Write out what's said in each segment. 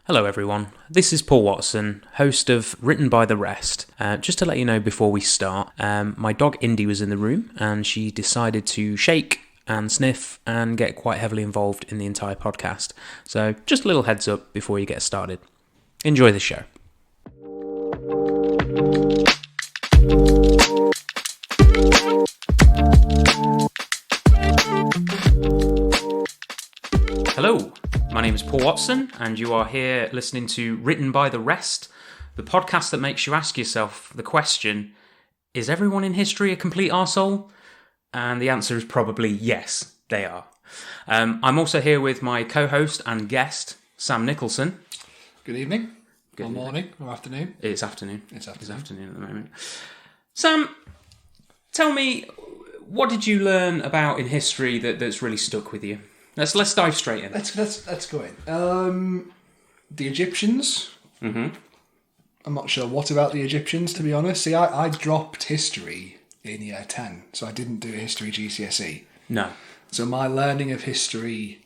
Hello everyone, this is Paul Watson, host of Written by the Rest. Just to let you know before we start, my dog Indy was in the room and she decided to shake and sniff and get quite heavily involved in the entire podcast. So just a little heads up before you get started. Enjoy the show. Hello, my name is Paul Watson, and you are here listening to Written by the Rest, the podcast that makes you ask yourself the question, is everyone in history a complete arsehole? And the answer is probably yes, they are. I'm also here with my co-host and guest, Sam Nicholson. Good evening, or morning, or afternoon. It's afternoon. It's afternoon at the moment. Sam, tell me, what did you learn about in history that's really stuck with you? Let's dive straight in. Let's go in. The Egyptians. Mm-hmm. I'm not sure what about the Egyptians, to be honest. See, I dropped history in year 10, so I didn't do a history GCSE. No. So my learning of history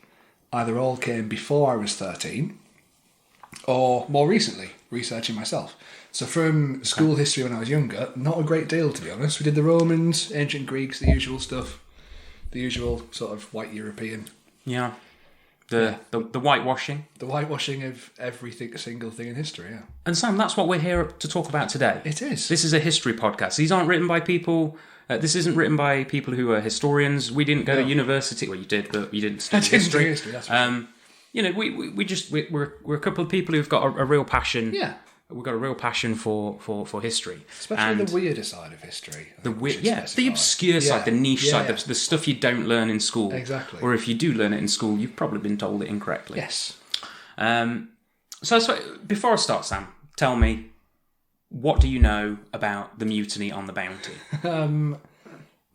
either all came before I was 13, or more recently, researching myself. So from school history when I was younger, not a great deal, to be honest. We did the Romans, ancient Greeks, the usual stuff. The usual sort of white European. Yeah. The whitewashing. The whitewashing of everything, single thing in history, yeah. And Sam, that's what we're here to talk about today. It is. This is a history podcast. These aren't written by people... this isn't written by people who are historians. We didn't go to university. Well, you did, but you didn't study history. Do history, that's right. You know, we're a couple of people who've got a real passion. Yeah. We've got a real passion for history. Especially the weirder side of history. The obscure side, the niche side, the stuff you don't learn in school. Exactly. Or if you do learn it in school, you've probably been told it incorrectly. Yes. So before I start, Sam, tell me, what do you know about the mutiny on the Bounty?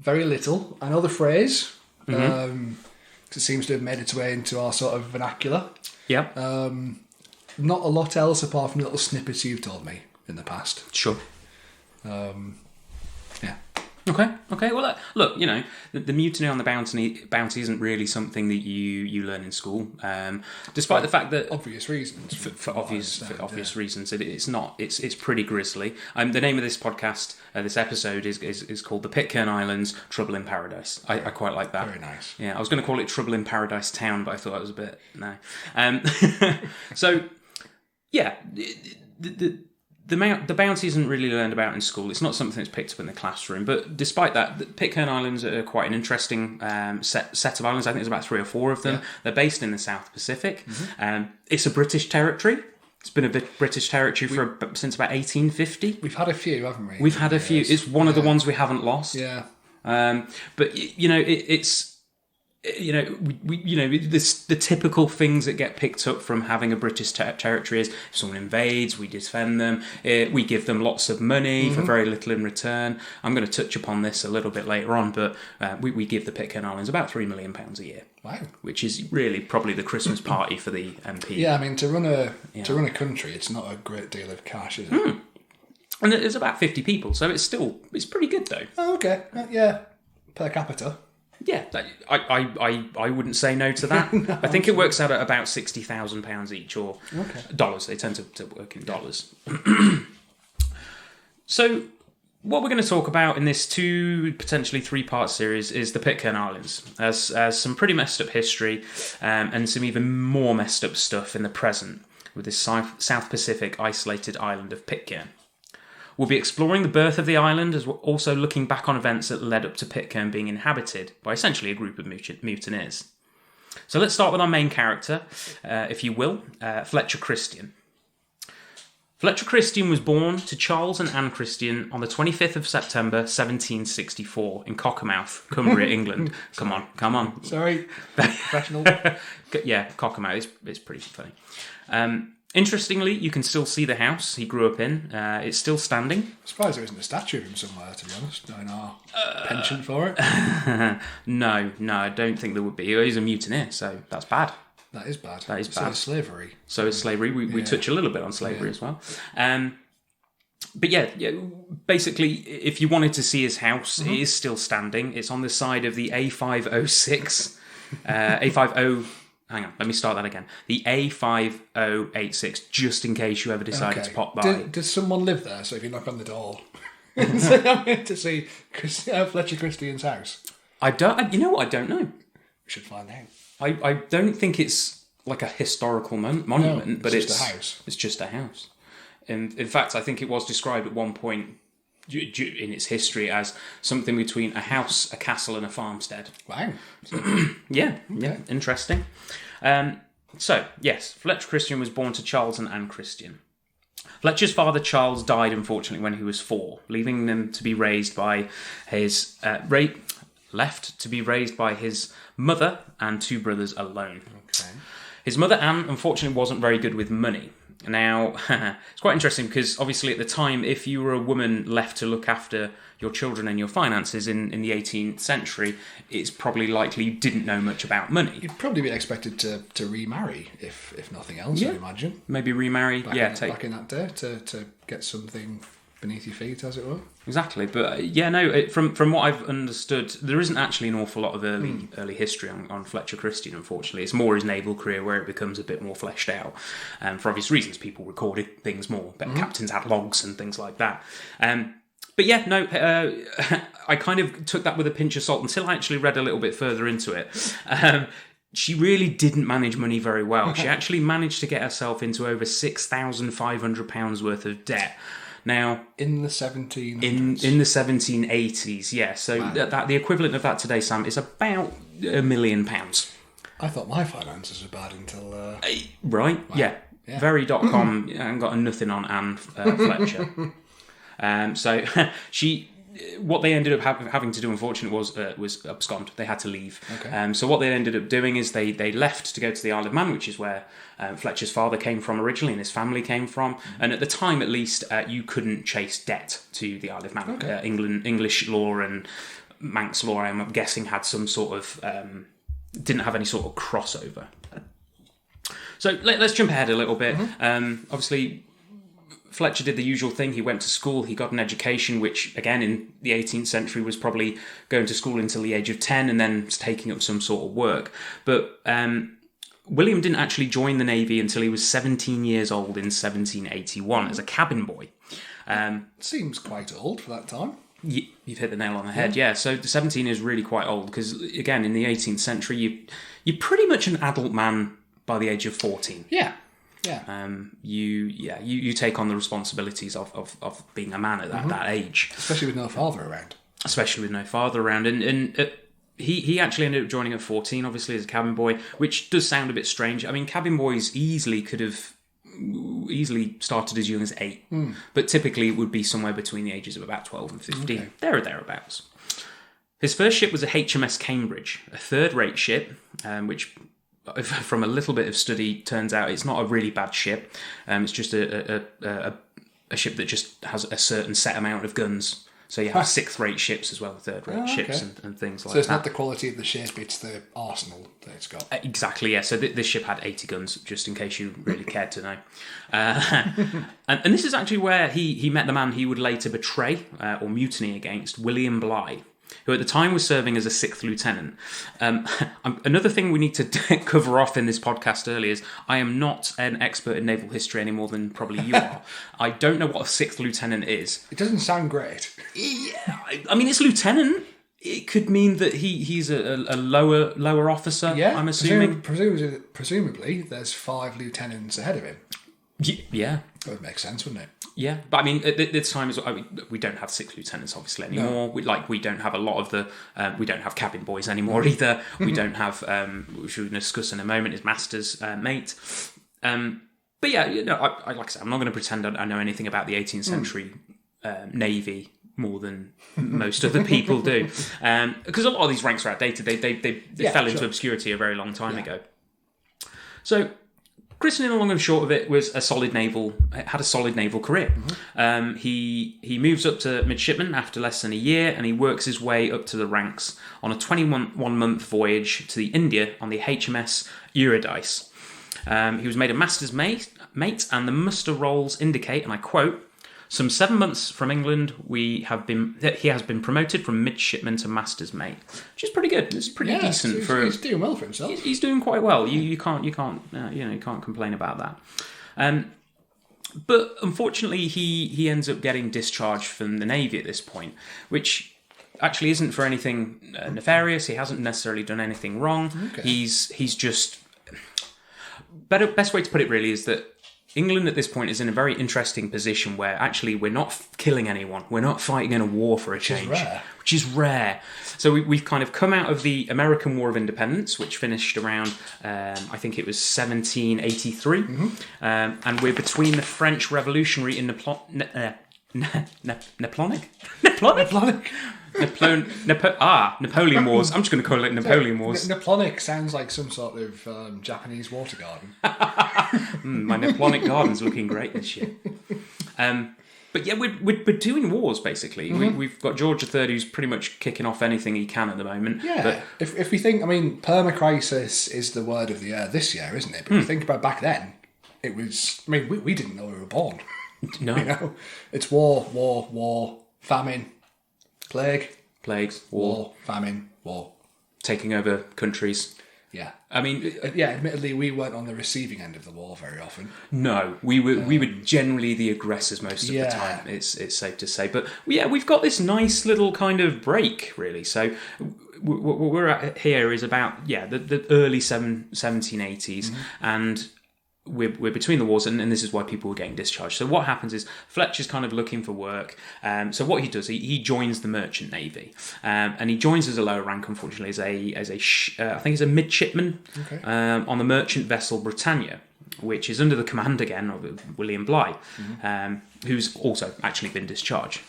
Very little. I know the phrase. Because it seems to have made its way into our sort of vernacular. Yeah. Not a lot else apart from little snippets you've told me in the past. Sure. Yeah. Okay. Well, look, you know, the mutiny on the Bounty isn't really something that you learn in school, despite the fact that obvious reasons. For obvious reasons, it's not. It's pretty grisly. The name of this podcast, this episode is called "The Pitcairn Islands: Trouble in Paradise." I quite like that. Very nice. Yeah, I was going to call it "Trouble in Paradise Town," but I thought it was a bit no. So, yeah, the bounty isn't really learned about in school. It's not something that's picked up in the classroom. But despite that, the Pitcairn Islands are quite an interesting set of islands. I think there's about 3 or 4 of them. Yeah. They're based in the South Pacific. Mm-hmm. It's a British territory. It's been a British territory since about 1850. We've had a few, haven't we? We've had a few. It's one of the ones we haven't lost. Yeah. But you know, it's. You know, the typical things that get picked up from having a British territory is if someone invades, we defend them, we give them lots of money for very little in return. I'm going to touch upon this a little bit later on, but we give the Pitcairn Islands about £3 million a year. Wow, which is really probably the Christmas party for the MP. Yeah, I mean to run a country, it's not a great deal of cash, is it? And there's about 50 people, so it's pretty good though. Oh, okay, yeah, per capita. Yeah, I wouldn't say no to that. No, I think it works out at about £60,000 each, or dollars. They tend to work in dollars. So, what we're going to talk about in this 2, potentially 3-part series is the Pitcairn Islands, as some pretty messed up history and some even more messed up stuff in the present with this South Pacific isolated island of Pitcairn. We'll be exploring the birth of the island, as we're also looking back on events that led up to Pitcairn being inhabited by essentially a group of mutineers. So let's start with our main character, if you will, Fletcher Christian. Fletcher Christian was born to Charles and Anne Christian on the 25th of September 1764 in Cockermouth, Cumbria, England. Come on. Sorry, professional. Yeah, Cockermouth, it's pretty funny. Interestingly, you can still see the house he grew up in. It's still standing. I'm surprised there isn't a statue of him somewhere, to be honest, in our penchant for it. No, I don't think there would be. He's a mutineer, so that's bad. That is bad. So is slavery. So is slavery. We touch a little bit on slavery as well. But yeah, basically, if you wanted to see his house, it is still standing. It's on the side of the A506, A50 hang on, let me start that again. The A5086, just in case you ever decided to pop by. Does someone live there? So if you knock on the door, say I'm here to see Fletcher Christian's house. You know what? I don't know. We should find out. I don't think it's like a historical monument, but it's just a house. It's just a house. And in fact, I think it was described at one point in its history as something between a house, a castle, and a farmstead. Wow. Yeah, interesting. So, yes, Fletcher Christian was born to Charles and Anne Christian. Fletcher's father, Charles, died, unfortunately, when he was 4, leaving them to be raised by his... left to be raised by his mother and 2 brothers alone. Okay. His mother, Anne, unfortunately wasn't very good with money. Now, it's quite interesting because obviously at the time, if you were a woman left to look after your children and your finances in the 18th century, it's probably likely you didn't know much about money. You'd probably be expected to remarry, if nothing else, I'd imagine. Maybe remarry, back in that day, to get something beneath your feet, as it were. Exactly, but from what I've understood, there isn't actually an awful lot of early history on Fletcher Christian, unfortunately. It's more his naval career where it becomes a bit more fleshed out. For obvious reasons, people recorded things more, but captains had logs and things like that. I kind of took that with a pinch of salt until I actually read a little bit further into it. She really didn't manage money very well. She actually managed to get herself into over £6,500 worth of debt. Now, in the 1700s? In the 1780s, yeah. So that the equivalent of that today, Sam, is about £1 million. I thought my finances were bad until... Right, wow. Yeah. Very.com and got a nothing on Anne Fletcher. So she... What they ended up having to do, unfortunately, was abscond. They had to leave. Okay. So what they ended up doing is they left to go to the Isle of Man, which is where Fletcher's father came from originally and his family came from. And at the time, at least, you couldn't chase debt to the Isle of Man. Okay. English law and Manx law, I'm guessing, had some sort of... didn't have any sort of crossover. So let's jump ahead a little bit. Obviously... Fletcher did the usual thing. He went to school, he got an education, which, again, in the 18th century was probably going to school until the age of 10 and then taking up some sort of work. But William didn't actually join the Navy until he was 17 years old in 1781 as a cabin boy. Seems quite old for that time. You've hit the nail on the head, yeah. So 17 is really quite old because, again, in the 18th century, you're pretty much an adult man by the age of 14. Yeah. You take on the responsibilities of being a man at that age, especially with no father around. And he actually ended up joining at 14, obviously as a cabin boy, which does sound a bit strange. I mean, cabin boys could have easily started as young as 8, but typically it would be somewhere between the ages of about 12 and 15, there or thereabouts. His first ship was a HMS Cambridge, a third-rate ship, which, from a little bit of study, turns out it's not a really bad ship. It's just a ship that just has a certain set amount of guns. So you have sixth-rate ships as well, third-rate ships and things like that. So it's not the quality of the ship, it's the arsenal that it's got. Exactly, yeah. So this ship had 80 guns, just in case you really cared to know. And this is actually where he met the man he would later betray or mutiny against, William Bligh, who at the time was serving as a 6th lieutenant. Another thing we need to cover off in this podcast early is I am not an expert in naval history any more than probably you are. I don't know what a 6th lieutenant is. It doesn't sound great. Yeah, I mean, it's lieutenant. It could mean that he's a lower officer, yeah, I'm assuming. Presumably, there's 5 lieutenants ahead of him. Yeah. That would make sense, wouldn't it? Yeah, but I mean, at this time, we don't have 6 lieutenants, obviously, anymore. No. We don't have a lot of the... we don't have cabin boys anymore, either. We don't have... which we'll discuss in a moment, is master's mate. But yeah, like I said, I'm not going to pretend I know anything about the 18th century Navy more than most other people do. Because a lot of these ranks are outdated. They fell into obscurity a very long time ago. So... Christian, in the long and short of it, had a solid naval career. He moves up to midshipman after less than a year, and he works his way up to the ranks on a 21-month voyage to the India on the HMS Eurydice. He was made a master's mate, and the muster rolls indicate, and I quote, some 7 months from England, he has been promoted from midshipman to master's mate, which is pretty good. It's pretty decent he's doing well for himself. He's doing quite well. You can't complain about that. But unfortunately, he ends up getting discharged from the Navy at this point, which actually isn't for anything nefarious. He hasn't necessarily done anything wrong. Okay. He's just best way to put it really is that England at this point is in a very interesting position where actually we're not killing anyone. We're not fighting in a war for a change. Which is rare. So we've kind of come out of the American War of Independence, which finished around, I think it was 1783. Mm-hmm. And we're between the French Revolutionary and Napoleonic? Napoleon Wars. I'm just going to call it Napoleon Wars. Napoleonic sounds like some sort of Japanese water garden. My Napoleonic garden's looking great this year. But yeah, we're doing wars basically. Mm-hmm. We've got George III who's pretty much kicking off anything he can at the moment. Yeah. But if we think, permacrisis is the word of the year this year, isn't it? But if you think about back then, it was. We didn't know we were born. No, it's war, famine, plagues, war, famine, war, taking over countries. Yeah, admittedly, we weren't on the receiving end of the war very often. No, we were generally the aggressors most of the time. It's safe to say, but we've got this nice little kind of break, really. So what we're at here is about the early 1780s, and we're between the wars, and this is why people were getting discharged. So what happens is Fletcher's kind of looking for work. So what he does, he joins the merchant navy, and he joins as a lower rank, unfortunately, as a I think he's a midshipman on the merchant vessel Britannia, which is under the command again of William Bligh, who's also actually been discharged.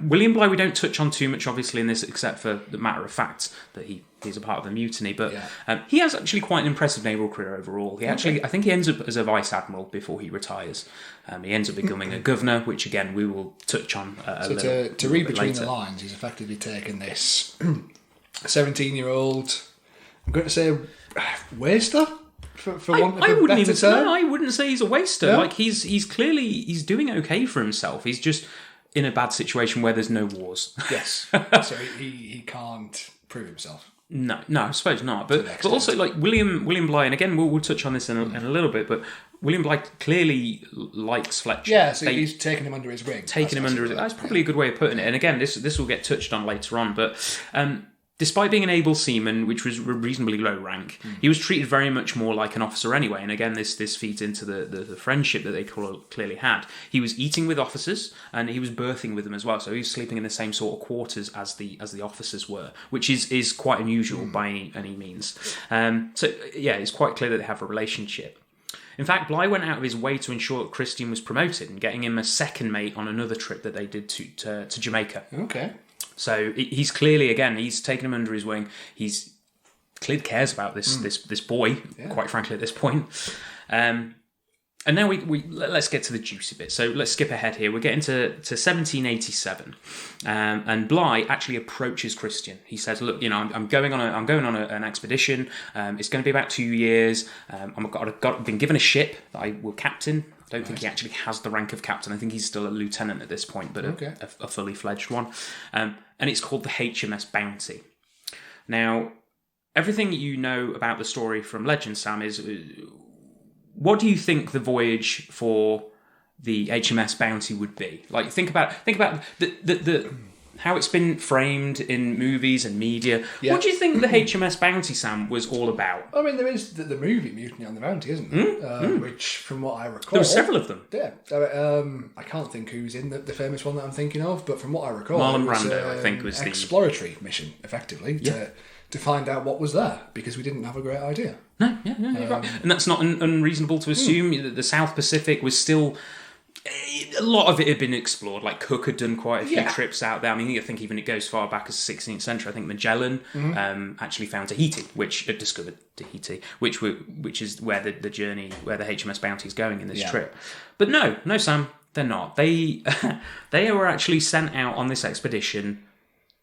William Bligh we don't touch on too much, obviously, in this, except for the matter of fact that he's a part of the mutiny. But he has actually quite an impressive naval career overall. I think he ends up as a vice admiral before he retires. He ends up becoming a governor, which again we will touch on a little. To read between later. the lines, he's effectively taken this 17-year-old. I'm going to say waster. For want of a better term? No, I wouldn't say he's a waster. No? Like he's clearly doing okay for himself. He's just in a bad situation where there's no wars. Yes. So he can't prove himself. No, I suppose not. But also like William Bligh, and again we'll touch on this in a little bit. But William Bligh clearly likes Fletcher. Yeah, so he's taken him under his wing. That's probably a good way of putting it. And again, this will get touched on later on. But despite being an able seaman, which was reasonably low rank, he was treated very much more like an officer anyway. And again, this feeds into the friendship that they clearly had. He was eating with officers, and he was berthing with them as well. So he was sleeping in the same sort of quarters as the officers were, which is quite unusual by any means. It's quite clear that they have a relationship. In fact, Bligh went out of his way to ensure that Christian was promoted and getting him a second mate on another trip that they did to Jamaica. Okay. So he's clearly, again, he's taken him under his wing. He's clearly cares about this boy, quite frankly, at this point. And now we let's get to the juicy bit. So let's skip ahead here. We're getting to 1787, and Bligh actually approaches Christian. He says, "Look, I'm going on an expedition. It's going to be about 2 years. I've been given a ship that I will captain." I don't think he actually has the rank of captain. I think he's still a lieutenant at this point, but a fully fledged one. And it's called the HMS Bounty. Now, everything you know about the story from legend, Sam, is what do you think the voyage for the HMS Bounty would be? Like, think about the how it's been framed in movies and media. Yeah. What do you think the HMS Bounty, Sam, was all about? I mean, there is the movie Mutiny on the Bounty, isn't there? Which, from what I recall... There were several of them. Yeah. I can't think who's in the famous one that I'm thinking of, but from what I recall... Marlon Brando, I think, was the... exploratory mission, effectively, to find out what was there, because we didn't have a great idea. No, you're right. And that's not unreasonable to assume that the South Pacific was still... A lot of it had been explored. Like Cook had done quite a few trips out there. I mean, I think even it goes far back as the 16th century. I think Magellan actually found Tahiti, discovered Tahiti, which is where the journey, where the HMS Bounty is going in this trip. But no, Sam, they're not. They were actually sent out on this expedition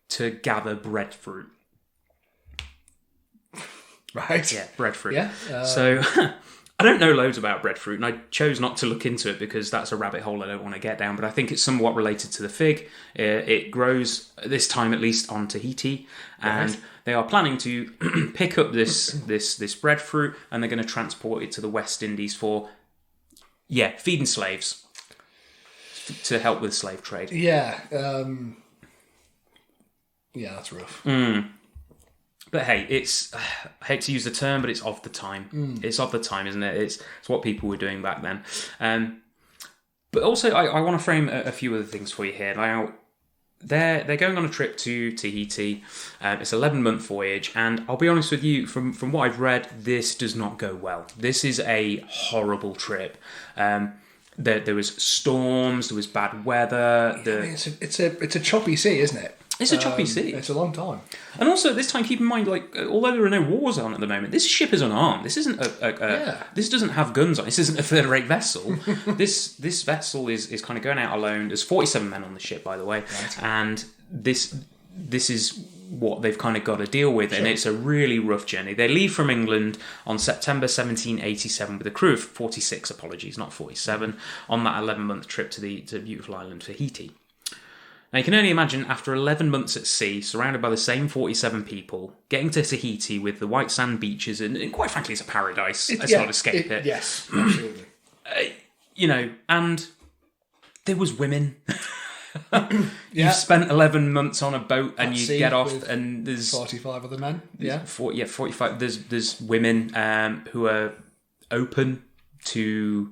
to gather breadfruit. Right. Yeah, breadfruit. Yeah. So I don't know loads about breadfruit, and I chose not to look into it because that's a rabbit hole I don't want to get down, but I think it's somewhat related to the fig. It grows, this time at least, on Tahiti, and they are planning to pick up this breadfruit, and they're going to transport it to the West Indies for, feeding slaves, to help with slave trade. Yeah, that's rough. But hey, I hate to use the term, but it's of the time. It's of the time, isn't it? It's what people were doing back then. But also, I want to frame a few other things for you here. Now, they're going on a trip to Tahiti. It's an 11-month voyage, and I'll be honest with you, from what I've read, this does not go well. This is a horrible trip. There was storms, there was bad weather. It's a choppy sea, isn't it? It's a choppy sea. It's a long time. And also, at this time, keep in mind, although there are no wars on at the moment, this ship is unarmed. This isn't this doesn't have guns on. This isn't a third-rate vessel. this vessel is kind of going out alone. There's 47 men on the ship, by the way, and this is what they've kind of got to deal with, and it's a really rough journey. They leave from England on September 1787 with a crew of 46, not 47, on that 11-month trip to the beautiful island Tahiti. Now, you can only imagine, after 11 months at sea, surrounded by the same 47 people, getting to Tahiti with the white sand beaches, and quite frankly, it's a paradise. Let's not escape it. Yes, absolutely. And there was women. You've spent 11 months on a boat, and you get off, and there's 45 other men. 45. There's women who are open to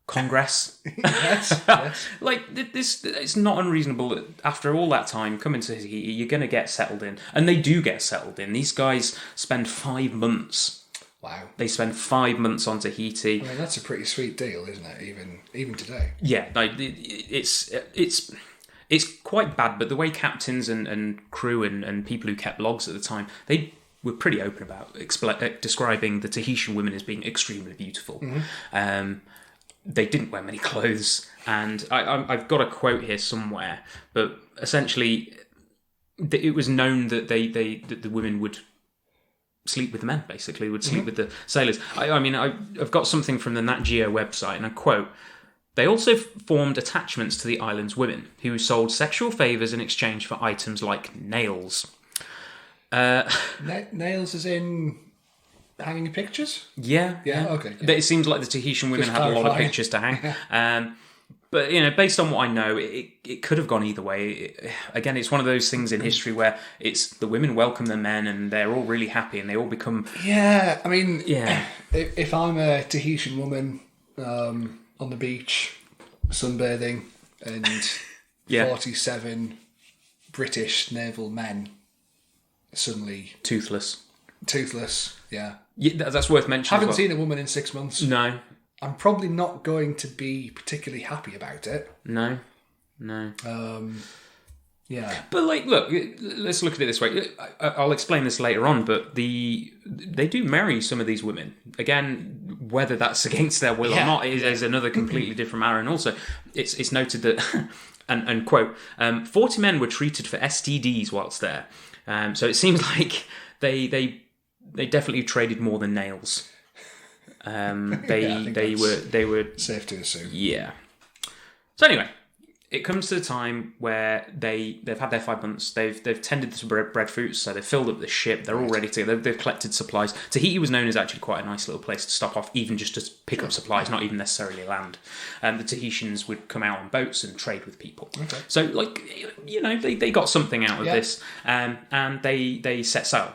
Congress. yes. This, it's not unreasonable that after all that time coming to Tahiti, you're going to get settled in, and they do get settled in. These guys spend 5 months. Wow. They spend 5 months on Tahiti. I mean, that's a pretty sweet deal, isn't it? Even today. Yeah, it's quite bad, but the way captains and crew and people who kept logs at the time, they were pretty open about describing the Tahitian women as being extremely beautiful. Mm-hmm. They didn't wear many clothes, and I've got a quote here somewhere, but essentially it was known that that the women would sleep with the men, basically, would sleep with the sailors. I've got something from the Nat Geo website, and I quote, "They also formed attachments to the island's women, who sold sexual favours in exchange for items like nails." Nails as in hanging pictures? Yeah. Okay. But it seems like the Tahitian women had a lot of pictures to hang. But, based on what I know, it could have gone either way. Again, it's one of those things in history where it's the women welcome the men and they're all really happy and they all become... Yeah, I mean, if I'm a Tahitian woman on the beach, sunbathing, and 47 British naval men suddenly... Toothless, yeah. That's worth mentioning. Haven't seen a woman in 6 months. No. I'm probably not going to be particularly happy about it. No. Yeah. But, look, let's look at it this way. I'll explain this later on, but they do marry some of these women. Again, whether that's against their will or not is another completely different matter. And also, it's noted that, and quote, 40 men were treated for STDs whilst there. So it seems like they definitely traded more than nails. They were safe to assume. Yeah. So anyway, it comes to the time where they've had their 5 months. They've tended to breadfruit, so they've filled up the ship. They're all ready to go. They've collected supplies. Tahiti was known as actually quite a nice little place to stop off, even just to pick up supplies, not even necessarily land. The Tahitians would come out on boats and trade with people. Okay. So they got something out of this, and they set sail.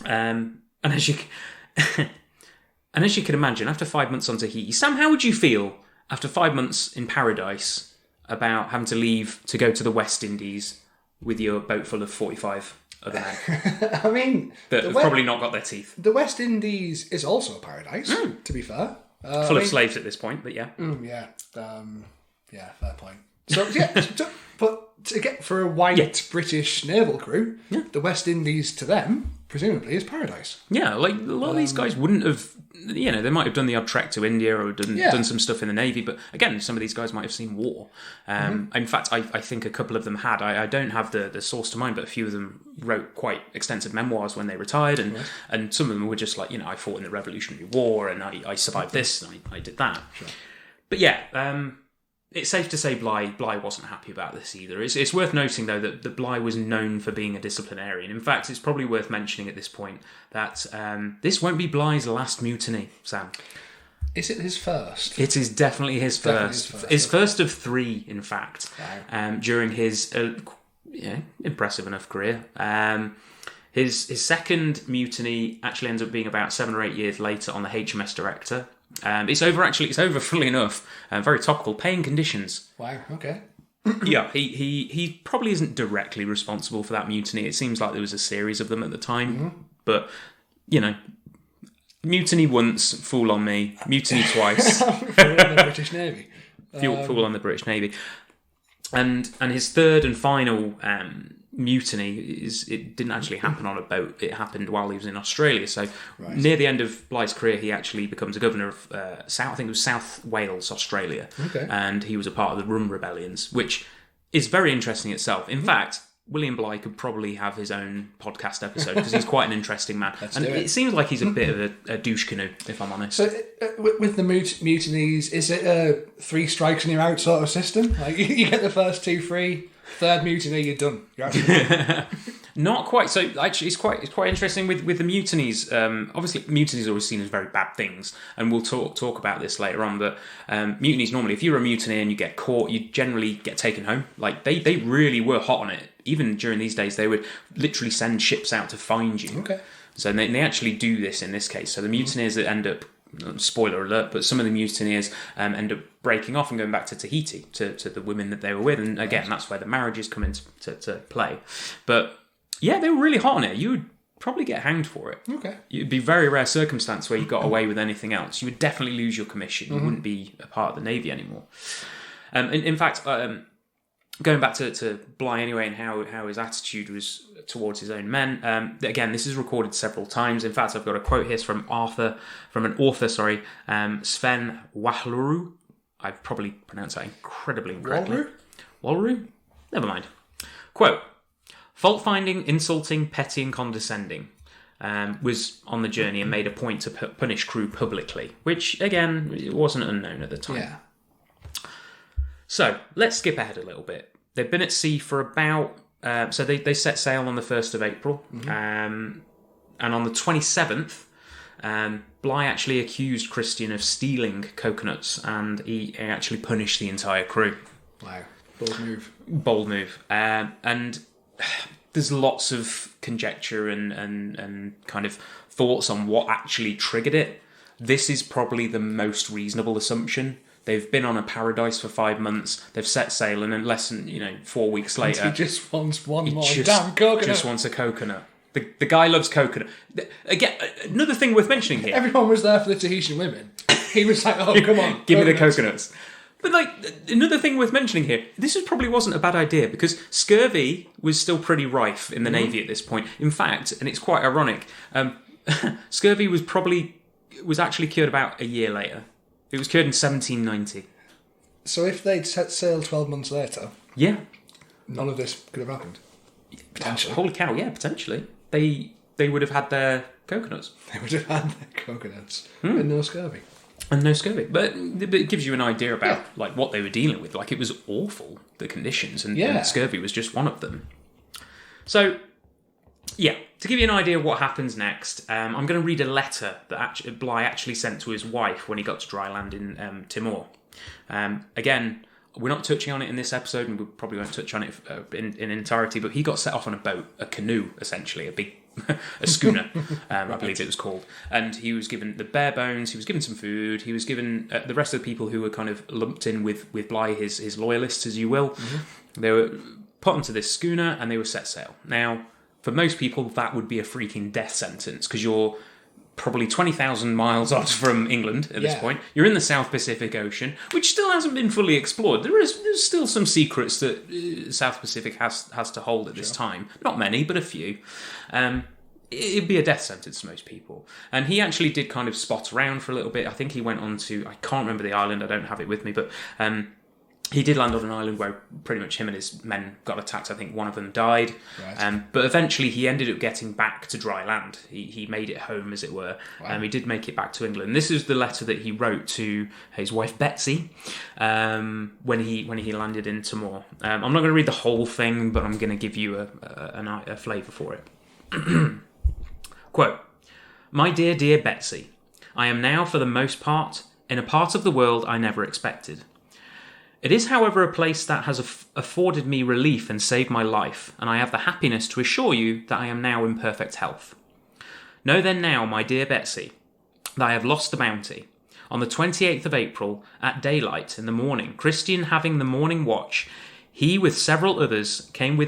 And as you can imagine, after 5 months on Tahiti, Sam, how would you feel after 5 months in paradise about having to leave to go to the West Indies with your boat full of 45 other men? I mean... that have probably not got their teeth. The West Indies is also a paradise, to be fair. Full of slaves at this point, but yeah. Yeah, fair point. So but to get for a white British naval crew, the West Indies to them presumably is paradise. Yeah, like a lot of these guys wouldn't have. They might have done the odd trek to India or done some stuff in the Navy, but again, some of these guys might have seen war. In fact, I think a couple of them had. I don't have the source to mind, but a few of them wrote quite extensive memoirs when they retired, and some of them were just like, I fought in the Revolutionary War, and I survived this, and I did that. Sure. But yeah, it's safe to say Bligh wasn't happy about this either. It's worth noting, though, that Bligh was known for being a disciplinarian. In fact, it's probably worth mentioning at this point that this won't be Bligh's last mutiny, Sam. Is it his first? It is definitely his first. His first of 3, in fact, during his impressive enough career. His second mutiny actually ends up being about 7 or 8 years later on the HMS Director. It's over, funnily enough, very topical, paying conditions. Wow, okay. Yeah, he probably isn't directly responsible for that mutiny. It seems like there was a series of them at the time. But, mutiny once, fool on me. Mutiny twice. Fool on the British Navy. Fool on the British Navy. And his third and final mutiny it didn't actually happen on a boat. It happened while he was in Australia. So near the end of Bligh's career, he actually becomes a governor of South Wales, Australia. Okay. And he was a part of the Rum Rebellions, which is very interesting itself. In fact, William Bligh could probably have his own podcast episode because he's quite an interesting man. It seems like he's a bit of a douche canoe, if I'm honest. So with the mutinies, is it a 3 strikes and you're out sort of system? Like you get the first 2 free, third mutiny, you're done. You're done. Not quite. So actually, it's quite interesting with the mutinies. Obviously, mutinies are always seen as very bad things, and we'll talk about this later on. But mutinies normally, if you're a mutineer and you get caught, you generally get taken home. Like they really were hot on it. Even during these days, they would literally send ships out to find you. Okay. So they actually do this in this case. So the mutineers that end up, spoiler alert, but some of the mutineers end up breaking off and going back to Tahiti to the women that they were with. And again, that's where the marriages come into play. But yeah, they were really hot on it. You would probably get hanged for it. Okay. It'd be a very rare circumstance where you got away with anything else. You would definitely lose your commission. You wouldn't be a part of the Navy anymore. In fact, going back to Bligh anyway, and how his attitude was towards his own men. Again, this is recorded several times. In fact, I've got a quote here from an author, Sven Wahluru. I've probably pronounced that incredibly incorrectly. Wahluru? Never mind. Quote: fault-finding, insulting, petty and condescending. Was on the journey and made a point to punish crew publicly, which, again, it wasn't unknown at the time. Yeah. So, let's skip ahead a little bit. They've been at sea for about... so they set sail on the 1st of April. And on the 27th, Bligh actually accused Christian of stealing coconuts, and he actually punished the entire crew. Wow. Bold move. Bold move. And there's lots of conjecture and kind of thoughts on what actually triggered it. This is probably the most reasonable assumption. They've been on a paradise for 5 months. They've set sail, and then less than 4 weeks later, he just wants one more damn coconut. Just wants a coconut. The guy loves coconut. Again, another thing worth mentioning here. Everyone was there for the Tahitian women. He was like, "Oh, come on, give me the coconuts." But another thing worth mentioning here, this probably wasn't a bad idea because scurvy was still pretty rife in the Navy at this point. In fact, and it's quite ironic, scurvy was actually cured about a year later. It was cured in 1790. So if they'd set sail 12 months later, none of this could have happened. Potentially. Holy cow! Yeah, potentially. They would have had their coconuts. They would have had their coconuts and no scurvy. And no scurvy, but it gives you an idea about what they were dealing with. It was awful, the conditions, and scurvy was just one of them. So, to give you an idea of what happens next, I'm going to read a letter that Bligh actually sent to his wife when he got to dry land in Timor. Again, we're not touching on it in this episode, and we probably won't touch on it in entirety, but he got set off on a boat, a canoe, essentially, a schooner, I believe it was called. And he was given the bare bones, he was given some food, he was given the rest of the people who were kind of lumped in with Bligh, his loyalists, as you will. They were put onto this schooner and they were set sail. Now, for most people, that would be a freaking death sentence because you're probably 20,000 miles off from England at this point. You're in the South Pacific Ocean, which still hasn't been fully explored. There's still some secrets that South Pacific has to hold at this time. Not many, but a few. It'd be a death sentence to most people. And he actually did kind of spot around for a little bit. I think he went on to, I can't remember the island, I don't have it with me, but he did land on an island where pretty much him and his men got attacked. I think one of them died. Right. But eventually he ended up getting back to dry land. He made it home, as it were. Wow. He did make it back to England. This is the letter that he wrote to his wife Betsy when he landed in Timor. I'm not going to read the whole thing, but I'm going to give you a flavour for it. Quote, "My dear Betsy, I am now, for the most part, in a part of the world I never expected. It is, however, a place that has afforded me relief and saved my life, and I have the happiness to assure you that I am now in perfect health. Know then now, my dear Betsy, that I have lost the Bounty. On the 28th of April, at daylight in the morning, Christian having the morning watch, he with several others came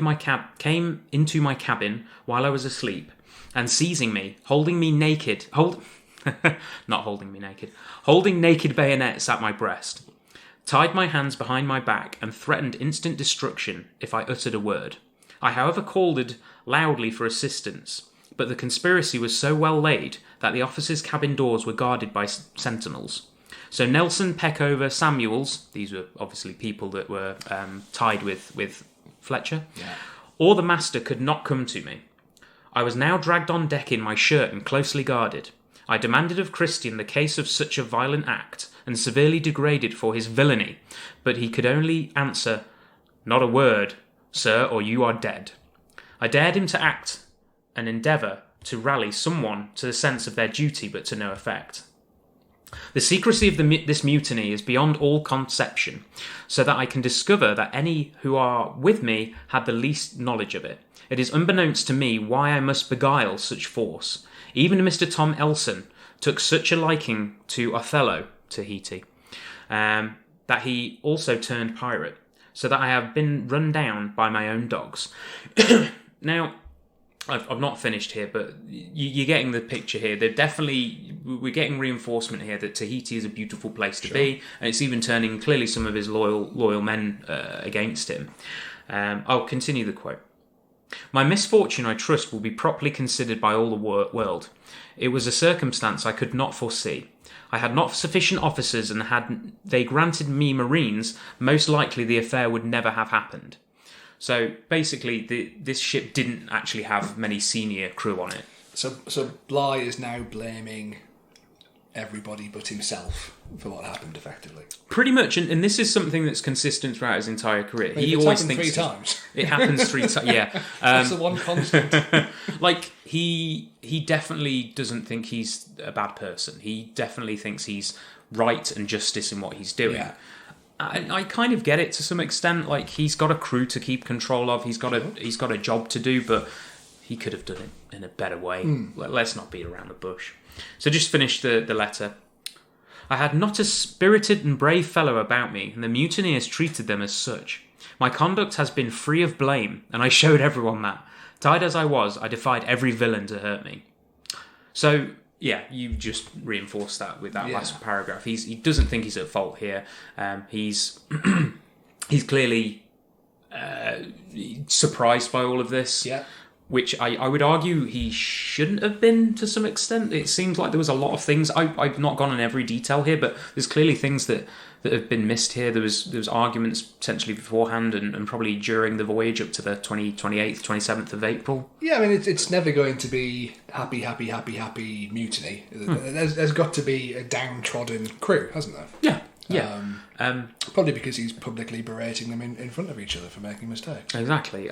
into my cabin while I was asleep, and seizing me, holding naked bayonets at my breast, tied my hands behind my back and threatened instant destruction if I uttered a word. I, however, called loudly for assistance, but the conspiracy was so well laid that the officers' cabin doors were guarded by sentinels. So Nelson, Peckover, Samuels, these were obviously people that were tied with Fletcher, or the master could not come to me. I was now dragged on deck in my shirt and closely guarded. I demanded of Christian the case of such a violent act, and severely degraded for his villainy, but he could only answer, 'Not a word, sir, or you are dead.' I dared him to act and endeavour to rally someone to the sense of their duty, but to no effect. The secrecy of this mutiny is beyond all conception, so that I can discover that any who are with me had the least knowledge of it. It is unbeknownst to me why I must beguile such force. Even Mr. Tom Elson took such a liking to Othello, Tahiti, that he also turned pirate, so that I have been run down by my own dogs." Now, I've not finished here, but you're getting the picture here. We're getting reinforcement here that Tahiti is a beautiful place to be, and it's even turning clearly some of his loyal men against him. I'll continue the quote. "My misfortune, I trust, will be properly considered by all the world. It was a circumstance I could not foresee. I had not sufficient officers, and had they granted me marines, most likely the affair would never have happened." So basically, this ship didn't actually have many senior crew on it. So Bligh is now blaming everybody but himself for what happened, effectively. Pretty much, and this is something that's consistent throughout his entire career. He always thinks 3 times. It happens 3 times. Yeah, that's the one constant. Like he definitely doesn't think he's a bad person. He definitely thinks he's right and justice in what he's doing. Yeah. I kind of get it to some extent. Like, he's got a crew to keep control of. He's got a job to do, but he could have done it in a better way. Let's not beat around the bush. So just finish the letter. "I had not a spirited and brave fellow about me, and the mutineers treated them as such. My conduct has been free of blame, and I showed everyone that. Tied as I was, I defied every villain to hurt me." So, yeah, you just reinforced that with that last paragraph. He doesn't think he's at fault here. He's clearly surprised by all of this. Yeah. Which I would argue he shouldn't have been to some extent. It seems like there was a lot of things. I've not gone in every detail here, but there's clearly things that have been missed here. There was arguments potentially beforehand and probably during the voyage up to the 28th, 27th of April. Yeah, I mean, it's never going to be happy mutiny. There's got to be a downtrodden crew, hasn't there? Yeah. Yeah. Probably because he's publicly berating them in front of each other for making mistakes. Exactly.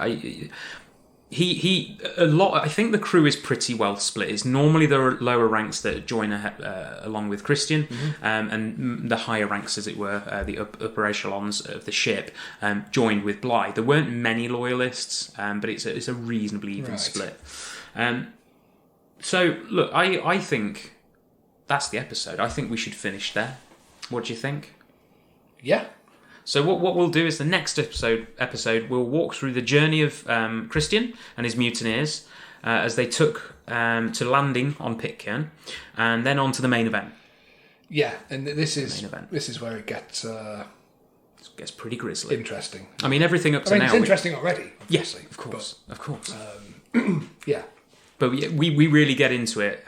I think the crew is pretty well split. It's normally the lower ranks that join along with Christian, and the higher ranks, as it were, the upper echelons of the ship, joined with Bligh. There weren't many loyalists, but it's a reasonably even split. So, look, I think that's the episode. I think we should finish there. What do you think? Yeah. So what we'll do is the next episode we'll walk through the journey of Christian and his mutineers, as they took to landing on Pitcairn and then on to the main event. Yeah, and this is where it gets pretty grisly. Interesting. I mean, everything up to now. It's interesting already. Obviously, yes, of course. Yeah. But we really get into it.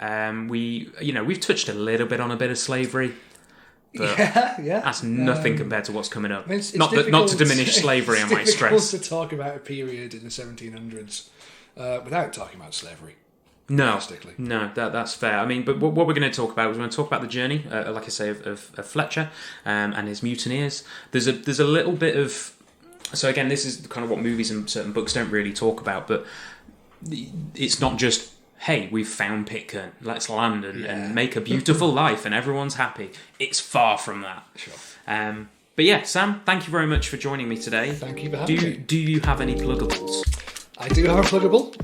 We've touched a little bit on a bit of slavery. But yeah. That's nothing compared to what's coming up. I mean, it's not to diminish slavery, I might stress. It's difficult to talk about a period in the 1700s without talking about slavery. No, that's fair. I mean, but what we're going to talk about is we're going to talk about the journey, like I say, of Fletcher and his mutineers. There's a little bit of... So again, this is kind of what movies and certain books don't really talk about, but it's not just, hey, we've found Pitcairn, let's land and make a beautiful life and everyone's happy. It's far from that. Sure. But yeah, Sam, thank you very much for joining me today. Thank you for having me. Do you have any pluggables? I do have a pluggable.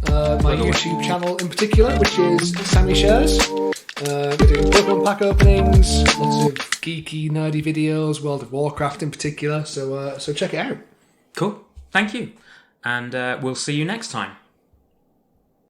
My YouTube channel in particular, which is Sammy Shares. We're doing Pokemon pack openings, lots of geeky, nerdy videos, World of Warcraft in particular. So check it out. Cool. Thank you. And we'll see you next time.